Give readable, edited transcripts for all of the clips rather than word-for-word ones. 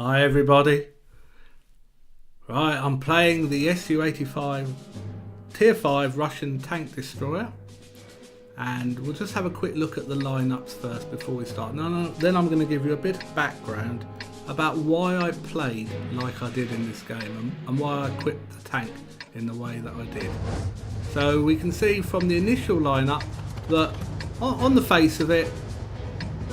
Hi everybody. Right, I'm playing the SU-85 Tier 5 Russian tank destroyer, and we'll just have a quick look at the lineups first before we start. Then I'm going to give you a bit of background about why I played like I did in this game and why I equipped the tank in the way that I did. So we can see from the initial lineup that on the face of it,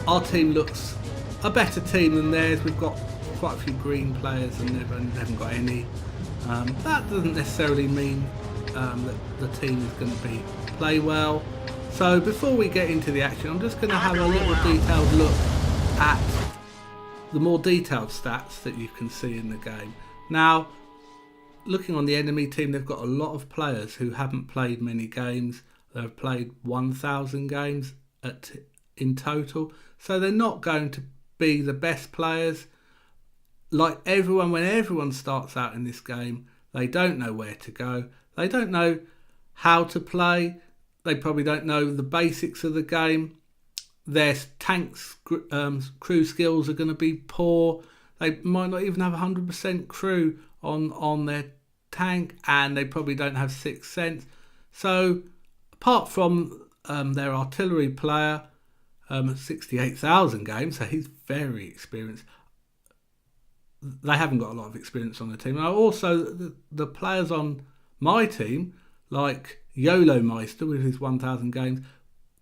our team looks a better team than theirs. We've got quite a few green players and they haven't got any. That doesn't necessarily mean that the team is going to play well. So before we get into the action, I'm just going to have a little detailed look at the more detailed stats that you can see in the game. Now, looking on the enemy team, they've got a lot of players who haven't played many games. They've played 1,000 games in total, so they're not going to be the best players. Like everyone, when everyone starts out in this game, they don't know where to go. They don't know how to play. They probably don't know the basics of the game. Their tanks crew skills are going to be poor. They might not even have 100% crew on their tank, and they probably don't have sixth sense. So apart from their artillery player, 68,000 games, so he's very experienced. They haven't got a lot of experience on the team. Now also the players on my team, like YOLO Meister with his 1,000 games,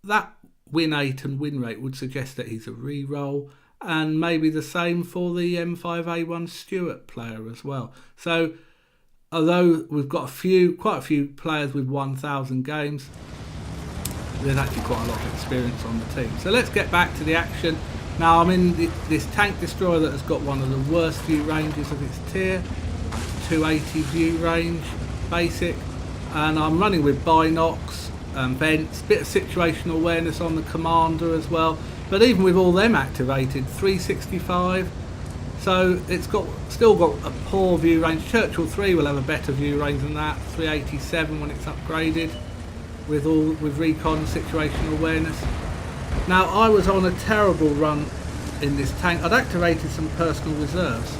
that win 8 and win rate would suggest that he's a re-roll, and maybe the same for the M5A1 Stuart player as well. So although we've got quite a few players with 1,000 games, there's actually quite a lot of experience on the team. So let's get back to the action. Now I'm in this tank destroyer that has got one of the worst view ranges of its tier, 280 view range, basic, and I'm running with binocs, vents, bit of situational awareness on the commander as well. But even with all them activated, 365, so it's still got a poor view range. Churchill 3 will have a better view range than that, 387 when it's upgraded with recon situational awareness. Now I was on a terrible run in this tank. I'd activated some personal reserves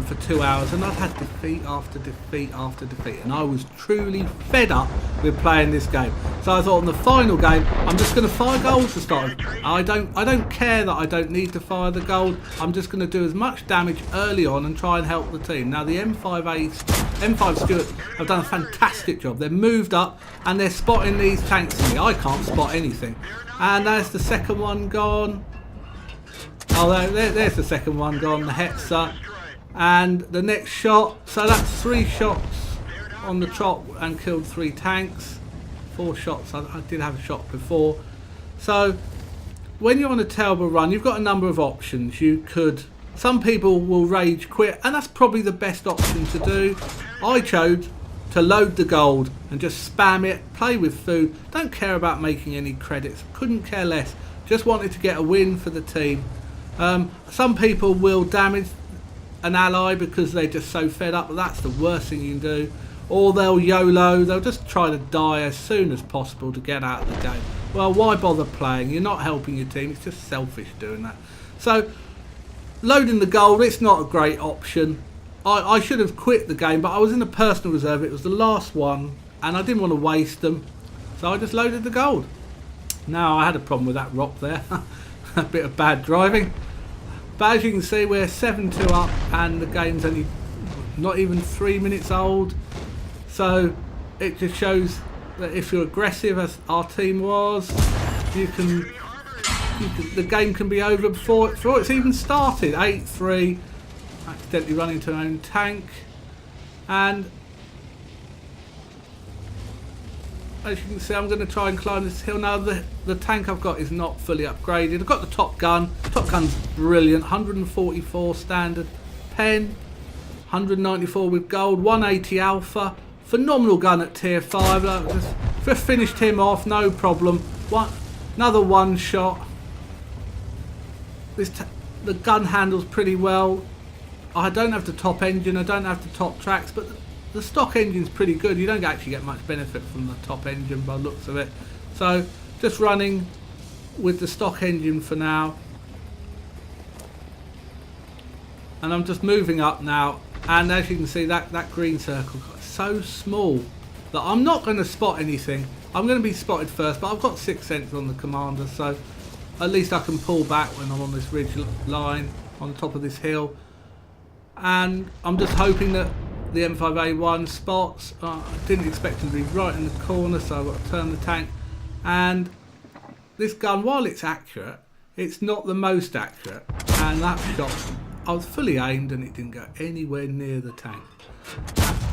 for 2 hours, and I'd had defeat after defeat after defeat, and I was truly fed up with playing this game. So I thought, in the final game, I'm just going to fire gold to start with. I don't care that I don't need to fire the gold. I'm just going to do as much damage early on and try and help the team. Now the M5 Stuart have done a fantastic job. They've moved up and they're spotting these tanks for me. I can't spot anything. And there's the second one gone. Oh, there's the second one gone, the Hetzer. And the next shot, so that's 3 shots on the trot and killed 3 tanks. 4 shots, I did have a shot before. So when you're on a terrible run, you've got a number of options. Some people will rage quit, and that's probably the best option to do. I chose to load the gold and just spam it, play with food, don't care about making any credits, couldn't care less, just wanted to get a win for the team. Some people will damage an ally because they're just so fed up, but that's the worst thing you can do. Or they'll YOLO, they'll just try to die as soon as possible to get out of the game. Well, why bother playing? You're not helping your team, it's just selfish doing that. So loading the gold, it's not a great option. I should have quit the game, but I was in a personal reserve. It was the last one and I didn't want to waste them, so I just loaded the gold. Now I had a problem with that rock there. A bit of bad driving, but as you can see, we're 7-2 up and the game's only not even 3 minutes old. So it just shows that if you're aggressive, as our team was, the game can be over before it's even started. 8-3. Accidentally run into my own tank, and as you can see, I'm going to try and climb this hill. Now the tank I've got is not fully upgraded. I've got the Top Gun. Top Gun's brilliant. 144 standard pen, 194 with gold, 180 alpha. Phenomenal gun at tier 5. Just finished him off, no problem. Another one shot. The gun handles pretty well. I don't have the top engine, I don't have the top tracks, but the stock engine's pretty good. You don't actually get much benefit from the top engine by the looks of it. So just running with the stock engine for now. And I'm just moving up now, and as you can see, that green circle got so small that I'm not going to spot anything. I'm going to be spotted first, but I've got 6th sense on the commander, so at least I can pull back when I'm on this ridge line on top of this hill. And I'm just hoping that the M5A1 spots. I didn't expect him to be right in the corner, so I've got to turn the tank. And this gun, while it's accurate, it's not the most accurate, and that shot, I was fully aimed and it didn't go anywhere near the tank.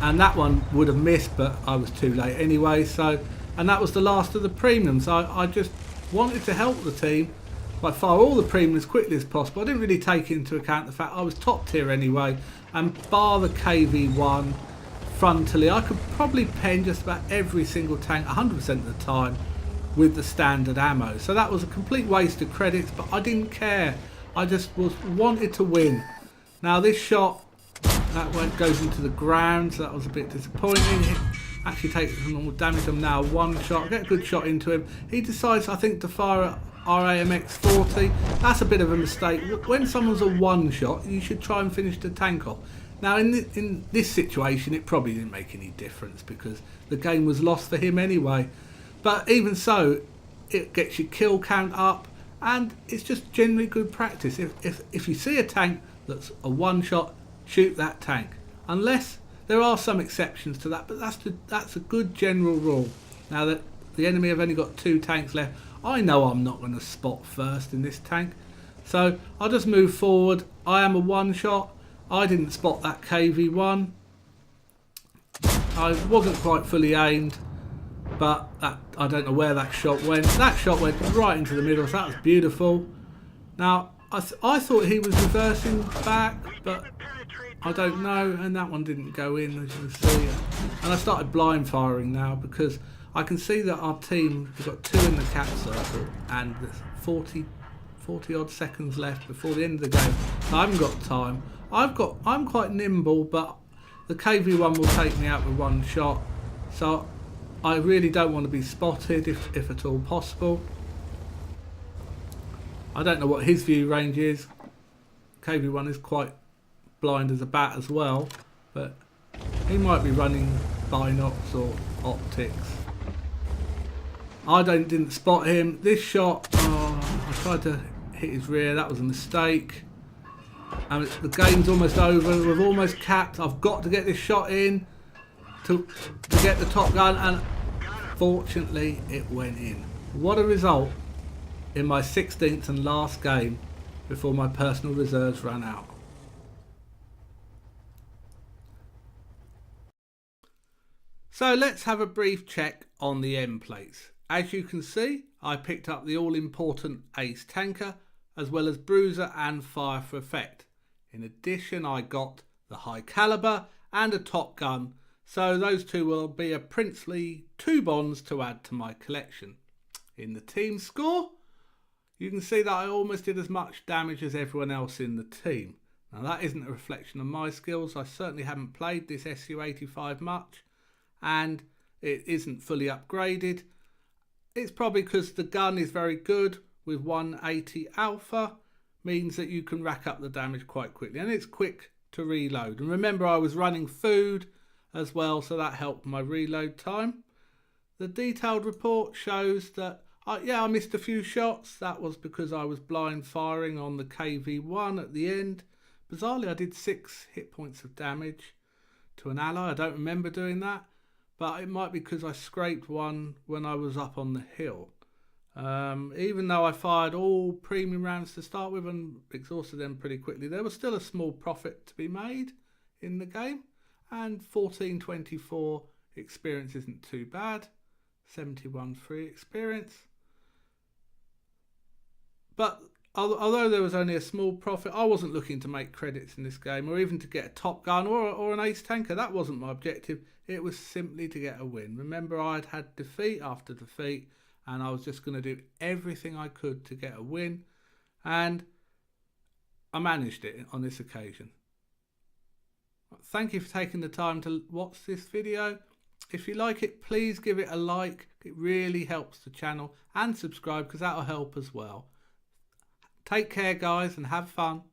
And that one would have missed, but I was too late anyway. So, and that was the last of the premiums. I just wanted to help the team by fire all the premiums as quickly as possible. I didn't really take into account the fact I was top tier anyway, and bar the KV1 frontally, I could probably pen just about every single tank 100% of the time with the standard ammo. So that was a complete waste of credits, but I didn't care. I just wanted to win. Now this shot, that goes into the ground, so that was a bit disappointing. It actually takes some normal damage. I'm now one shot. I get a good shot into him. He decides, I think, to fire at RAMX40. That's a bit of a mistake. When someone's a one shot, you should try and finish the tank off. Now in this situation, it probably didn't make any difference because the game was lost for him anyway. But even so, it gets your kill count up, and it's just generally good practice. If you see a tank that's a one shot, shoot that tank. Unless there are some exceptions to that, but that's a good general rule. Now that the enemy have only got 2 tanks left, I know I'm not going to spot first in this tank, so I'll just move forward. I am a one shot. I didn't spot that KV1. I wasn't quite fully aimed, but I don't know where that shot went. That shot went right into the middle, so that was beautiful. Now I thought he was reversing back, but I don't know, and that one didn't go in, as you can see. And I started blind firing now because I can see that our team has got 2 in the cap circle, and there's 40 odd seconds left before the end of the game. So I haven't got time. I'm quite nimble, but the KV1 will take me out with one shot. So I really don't want to be spotted if at all possible. I don't know what his view range is. KV1 is quite blind as a bat as well, but he might be running binocs or optics. I didn't spot him. This shot, I tried to hit his rear. That was a mistake. And the game's almost over. We've almost capped. I've got to get this shot in to get the top gun, and fortunately it went in. What a result in my 16th and last game before my personal reserves ran out. So let's have a brief check on the end plates. As you can see, I picked up the all-important Ace Tanker, as well as Bruiser and Fire for Effect. In addition, I got the High Caliber and a Top Gun, so those two will be a princely 2 bonds to add to my collection. In the team score, you can see that I almost did as much damage as everyone else in the team. Now that isn't a reflection of my skills. I certainly haven't played this SU-85 much, and it isn't fully upgraded. It's probably because the gun is very good with 180 alpha, means that you can rack up the damage quite quickly, and it's quick to reload. And remember, I was running food as well, so that helped my reload time. The detailed report shows that I missed a few shots. That was because I was blind firing on the KV1 at the end. Bizarrely, I did 6 hit points of damage to an ally. I don't remember doing that, but it might be because I scraped one when I was up on the hill. Even though I fired all premium rounds to start with and exhausted them pretty quickly, there was still a small profit to be made in the game, and 1424 experience isn't too bad. 71 free experience. But although there was only a small profit, I wasn't looking to make credits in this game, or even to get a Top Gun or an Ace Tanker. That wasn't my objective. It was simply to get a win. Remember, I'd had defeat after defeat, and I was just going to do everything I could to get a win, and I managed it on this occasion. Thank you for taking the time to watch this video. If you like it, please give it a like. It really helps the channel, and subscribe because that'll help as well. Take care, guys, and have fun.